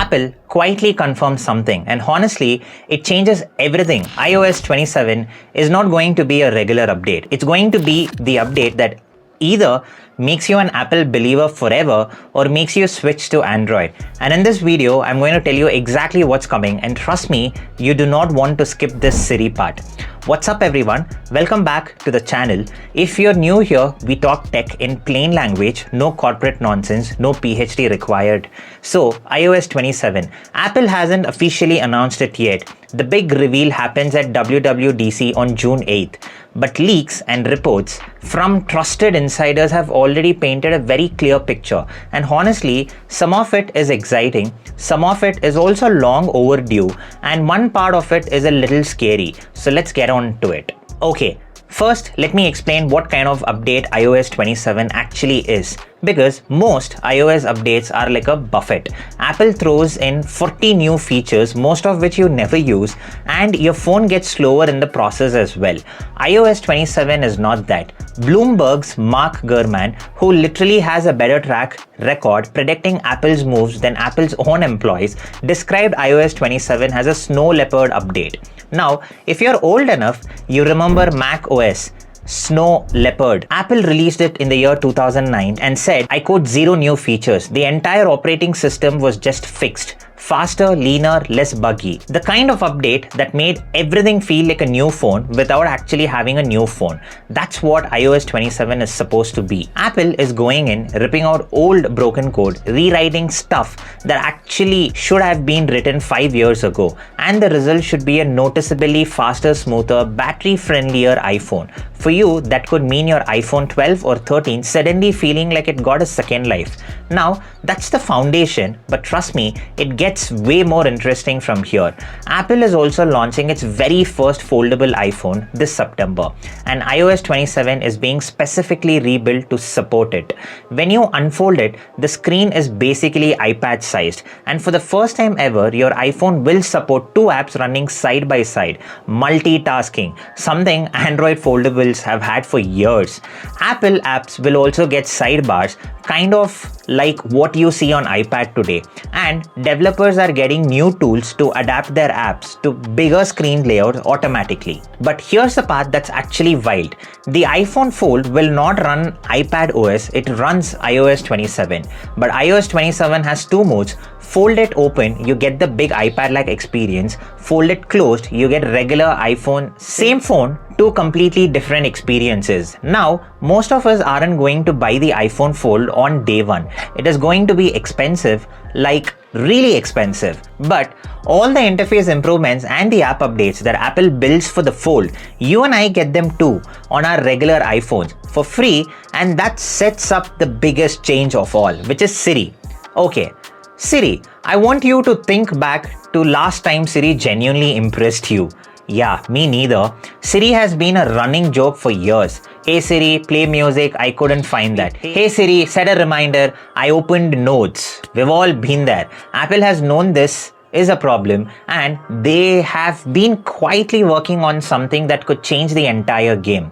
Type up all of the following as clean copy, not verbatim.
Apple quietly confirmed something, and honestly, it changes everything. iOS 27 is not going to be a regular update. It's going to be the update that either makes you an Apple believer forever or makes you switch to Android. And in this video, I'm going to tell you exactly what's coming, and trust me, you do not want to skip this Siri part. What's up everyone? Welcome back to the channel. If you're new here, we talk tech in plain language, no corporate nonsense, no PhD required. So, iOS 27. Apple hasn't officially announced it yet. The big reveal happens at WWDC on June 8th. But leaks and reports from trusted insiders have already painted a very clear picture. And honestly, some of it is exciting, some of it is also long overdue, and one part of it is a little scary. So let's get on to it. Okay, first let me explain what kind of update iOS 27 actually is. Because most iOS updates are like a buffet. Apple throws in 40 new features, most of which you never use, and your phone gets slower in the process as well. iOS 27 is not that. Bloomberg's Mark Gurman, who literally has a better track record predicting Apple's moves than Apple's own employees, described iOS 27 as a Snow Leopard update. Now, if you're old enough, you remember Mac OS. Snow Leopard. Apple released it in the year 2009 and said, I quote, 0 new features. The entire operating system was just fixed. Faster, leaner, less buggy. The kind of update that made everything feel like a new phone without actually having a new phone. That's what iOS 27 is supposed to be. Apple is going in, ripping out old broken code, rewriting stuff that actually should have been written 5 years ago. And the result should be a noticeably faster, smoother, battery-friendlier iPhone. For you, that could mean your iPhone 12 or 13 suddenly feeling like it got a second life. Now, that's the foundation, but trust me, it gets way more interesting from here. Apple is also launching its very first foldable iPhone this September, and iOS 27 is being specifically rebuilt to support it. When you unfold it, the screen is basically iPad sized, and for the first time ever, your iPhone will support 2 apps running side by side. Multitasking, something Android foldables have had for years. Apple apps will also get sidebars, kind of like what you see on iPad today, and developers are getting new tools to adapt their apps to bigger screen layouts automatically. But here's the part that's actually wild. The iPhone Fold will not run iPad OS, it runs iOS 27. But iOS 27 has 2 modes. Fold it open, you get the big iPad-like experience. Fold it closed, you get regular iPhone, same phone, 2 completely different experiences. Now, most of us aren't going to buy the iPhone Fold on day one. It is going to be expensive, like really expensive. But all the interface improvements and the app updates that Apple builds for the Fold, you and I get them too on our regular iPhones for free, and that sets up the biggest change of all, which is Siri. Okay. Siri, I want you to think back to last time Siri genuinely impressed you. Yeah, me neither. Siri has been a running joke for years. Hey Siri, play music, I couldn't find that. Hey Siri, set a reminder, I opened notes. We've all been there. Apple has known this is a problem, and they have been quietly working on something that could change the entire game.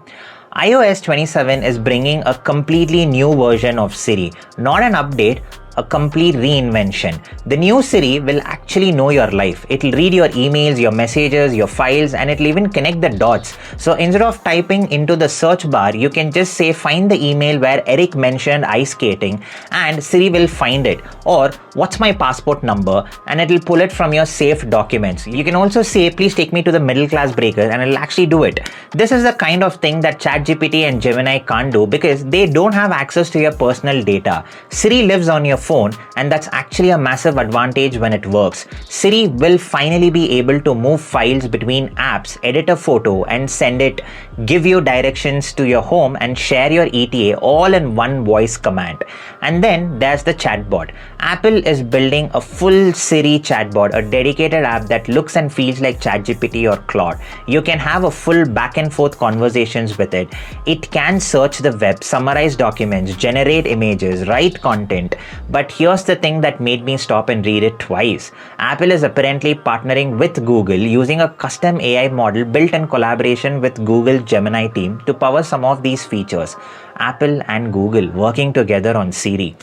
iOS 27 is bringing a completely new version of Siri, not an update, a complete reinvention. The new Siri will actually know your life. It'll read your emails, your messages, your files, and it'll even connect the dots. So instead of typing into the search bar, you can just say, find the email where Eric mentioned ice skating, and Siri will find it. Or, what's my passport number? And it'll pull it from your saved documents. You can also say, please take me to the middle class breaker, and it'll actually do it. This is the kind of thing that ChatGPT and Gemini can't do because they don't have access to your personal data. Siri lives on your phone, and that's actually a massive advantage when it works. Siri will finally be able to move files between apps, edit a photo and send it, give you directions to your home, and share your ETA all in one voice command. And then there's the chatbot. Apple is building a full Siri chatbot, a dedicated app that looks and feels like ChatGPT or Claude. You can have a full back and forth conversations with it. It can search the web, summarize documents, generate images, write content. But here's the thing that made me stop and read it twice. Apple is apparently partnering with Google using a custom AI model built in collaboration with Google Gemini team to power some of these features. Apple and Google working together on Siri.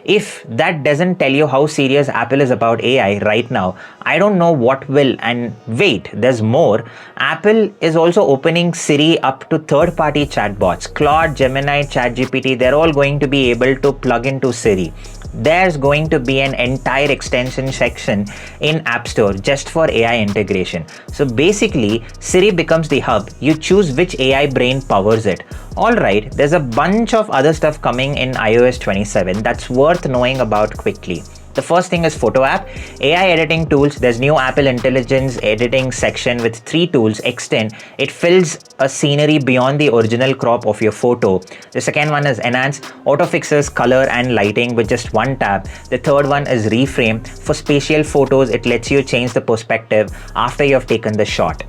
If that doesn't tell you how serious Apple is about AI right now, I don't know what will. And wait, there's more. Apple is also opening Siri up to third-party chatbots. Claude, Gemini, ChatGPT, they're all going to be able to plug into Siri. There's going to be an entire extension section in App Store just for AI integration. So basically, Siri becomes the hub. You choose which AI brain powers it. Alright, there's a bunch of other stuff coming in iOS 27 that's worth knowing about quickly. The first thing is Photo app, AI editing tools. There's new Apple Intelligence editing section with 3 tools. Extend, it fills a scenery beyond the original crop of your photo. The second one is Enhance, auto fixes color and lighting with just one tap. The third one is Reframe, for spatial photos it lets you change the perspective after you have taken the shot.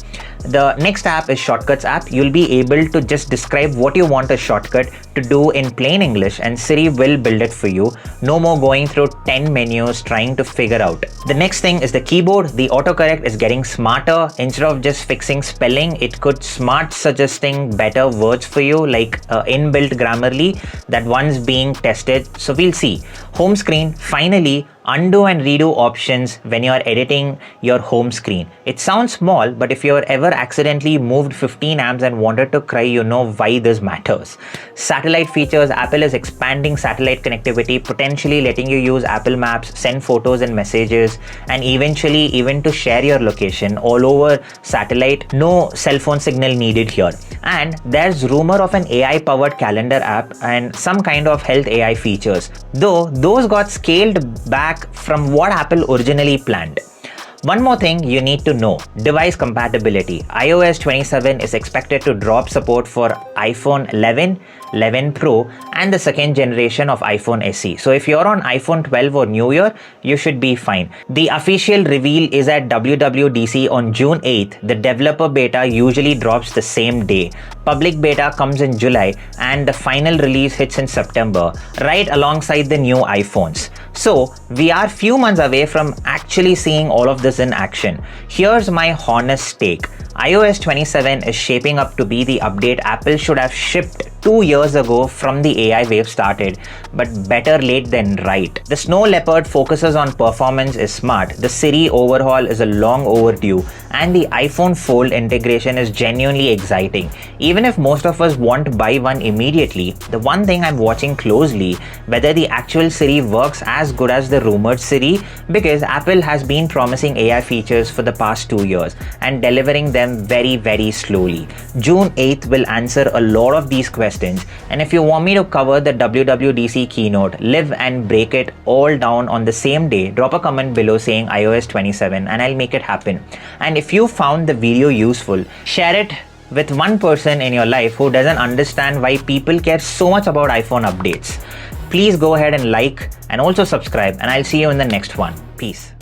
The next app is Shortcuts app. You'll be able to just describe what you want a shortcut to do in plain English and Siri will build it for you. No more going through 10 menus trying to figure out. The next thing is the keyboard. The autocorrect is getting smarter. Instead of just fixing spelling, it could smart suggesting better words for you, like inbuilt Grammarly. That one's being tested, so we'll see. Home screen, finally, undo and redo options when you're editing your home screen. It sounds small, but if you're ever accidentally moved 15 amps and wanted to cry, you know why this matters. Satellite features, Apple is expanding satellite connectivity, potentially letting you use Apple Maps, send photos and messages, and eventually even to share your location all over satellite. No cell phone signal needed here. And there's rumor of an AI-powered calendar app and some kind of health AI features, though those got scaled back from what Apple originally planned. One more thing you need to know, device compatibility. iOS 27 is expected to drop support for iPhone 11, 11 Pro and the second generation of iPhone SE. So if you're on iPhone 12 or newer, you should be fine. The official reveal is at WWDC on June 8th. The developer beta usually drops the same day. Public beta comes in July and the final release hits in September, right alongside the new iPhones. So we are few months away from actually seeing all of this in action. Here's my honest take. iOS 27 is shaping up to be the update Apple should have shipped 2 years ago from the AI wave started, but better late than right. The Snow Leopard focuses on performance is smart, the Siri overhaul is a long overdue, and the iPhone Fold integration is genuinely exciting. Even if most of us won't buy one immediately, the one thing I'm watching closely, whether the actual Siri works as good as the rumored Siri, because Apple has been promising AI features for the past 2 years and delivering them very slowly. June 8th will answer a lot of these questions, and if you want me to cover the WWDC keynote, live and break it all down on the same day, drop a comment below saying iOS 27 and I'll make it happen. And if you found the video useful, share it with one person in your life who doesn't understand why people care so much about iPhone updates. Please go ahead and like and also subscribe, and I'll see you in the next one. Peace.